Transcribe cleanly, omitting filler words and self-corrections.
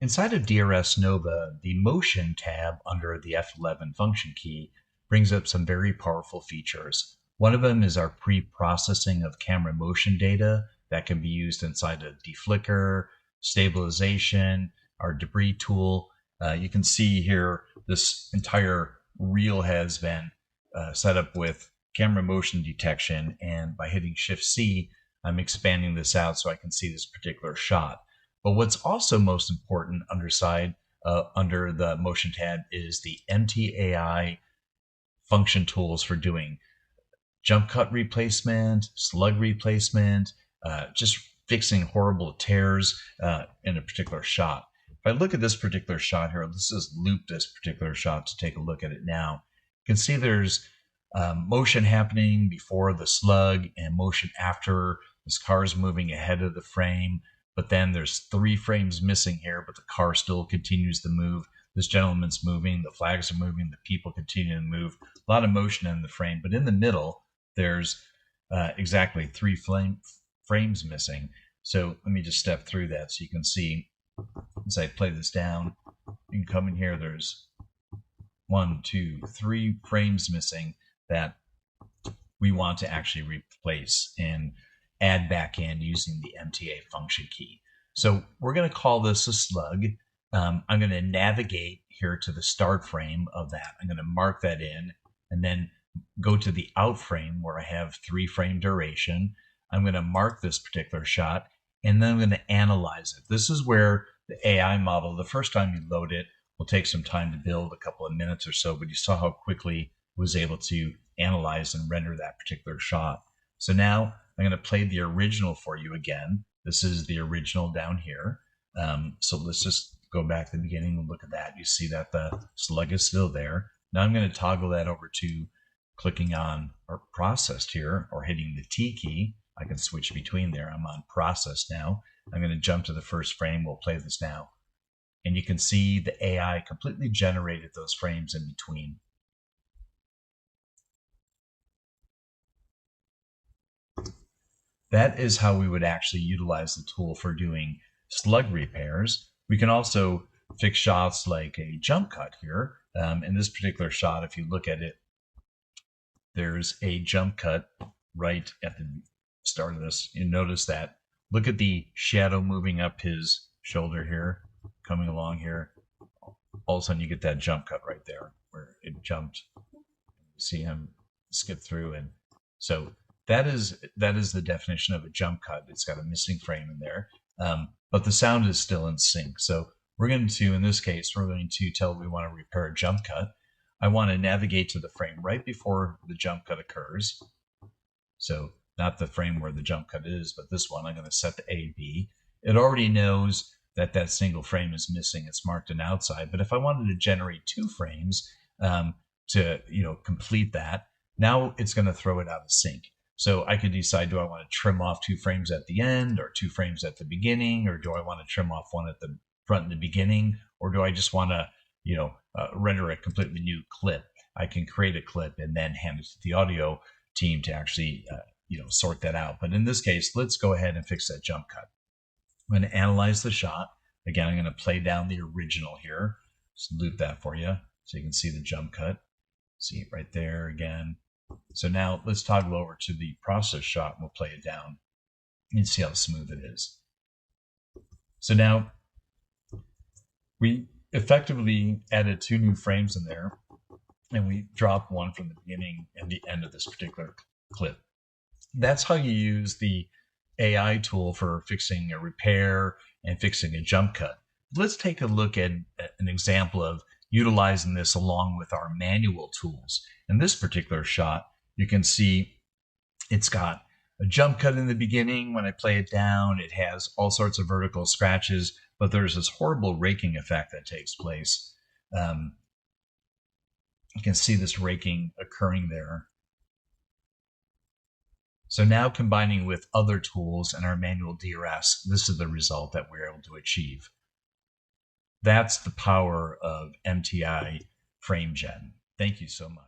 Inside of DRS Nova, the Motion tab under the F11 function key brings up some very powerful features. One of them is our pre-processing of camera motion data that can be used inside of deflicker, stabilization, our debris tool. You can see here this entire reel has been set up with camera motion detection, and by hitting Shift-C, I'm expanding this out so I can see this particular shot. But what's also most important under the Motion tab is the MTai function tools for doing jump cut replacement, slug replacement, just fixing horrible tears in a particular shot. If I look at this particular shot here, let's just loop this particular shot to take a look at it now. You can see there's motion happening before the slug and motion after. This car is moving ahead of the frame, but then there's 3 frames missing here, but the car still continues to move. This gentleman's moving, the flags are moving, the people continue to move. A lot of motion in the frame, but in the middle, there's exactly 3 frames missing. So let me just step through that so you can see. As I play this down, you can come in here, there's 1, 2, 3 frames missing that we want to actually replace and add back in using the MTA function key. So we're going to call this a slug. I'm going to navigate here to the start frame of that. I'm going to mark that in and then go to the out frame where I have 3 frame duration. I'm going to mark this particular shot, and then I'm going to analyze it. This is where the AI model, the first time you load it, will take some time to build, a couple of minutes or so, but you saw how quickly it was able to analyze and render that particular shot. So now I'm going to play the original for you again. This is the original down here. So let's just go back to the beginning and look at that. You see that the slug is still there. Now I'm going to toggle that over to clicking on or processed here, or hitting the T key. I can switch between there. I'm on process now. I'm going to jump to the first frame. We'll play this now. And you can see the AI completely generated those frames in between. That is how we would actually utilize the tool for doing slug repairs. We can also fix shots like a jump cut here. In this particular shot, if you look at it, there's a jump cut right at the start of this. You notice that. Look at the shadow moving up his shoulder here, coming along here. All of a sudden you get that jump cut right there where it jumped. See him skip through, and so that is the definition of a jump cut. It's got a missing frame in there, but the sound is still in sync. So we're going to, in this case, we're going to tell we want to repair a jump cut. I want to navigate to the frame right before the jump cut occurs. So not the frame where the jump cut is, but this one. I'm going to set the A, B. It already knows that that single frame is missing. It's marked an outside. But if I wanted to generate 2 frames to complete that, now it's going to throw it out of sync. So I could decide, do I want to trim off 2 frames at the end, or 2 frames at the beginning, or do I want to trim off 1 at the front in the beginning, or do I just want to render a completely new clip? I can create a clip and then hand it to the audio team to actually sort that out. But in this case, let's go ahead and fix that jump cut. I'm going to analyze the shot. Again, I'm going to play down the original here. Just loop that for you so you can see the jump cut. See it right there again. So now let's toggle over to the process shot and we'll play it down and see how smooth it is. So now we effectively added 2 new frames in there, and we dropped 1 from the beginning and the end of this particular clip. That's how you use the AI tool for fixing a repair and fixing a jump cut. Let's take a look at an example of utilizing this along with our manual tools. In this particular shot, you can see it's got a jump cut in the beginning. When I play it down, it has all sorts of vertical scratches, but there's this horrible raking effect that takes place. You can see this raking occurring there. So now, combining with other tools and our manual DRS, this is the result that we're able to achieve. That's the power of MTI FrameGen. Thank you so much.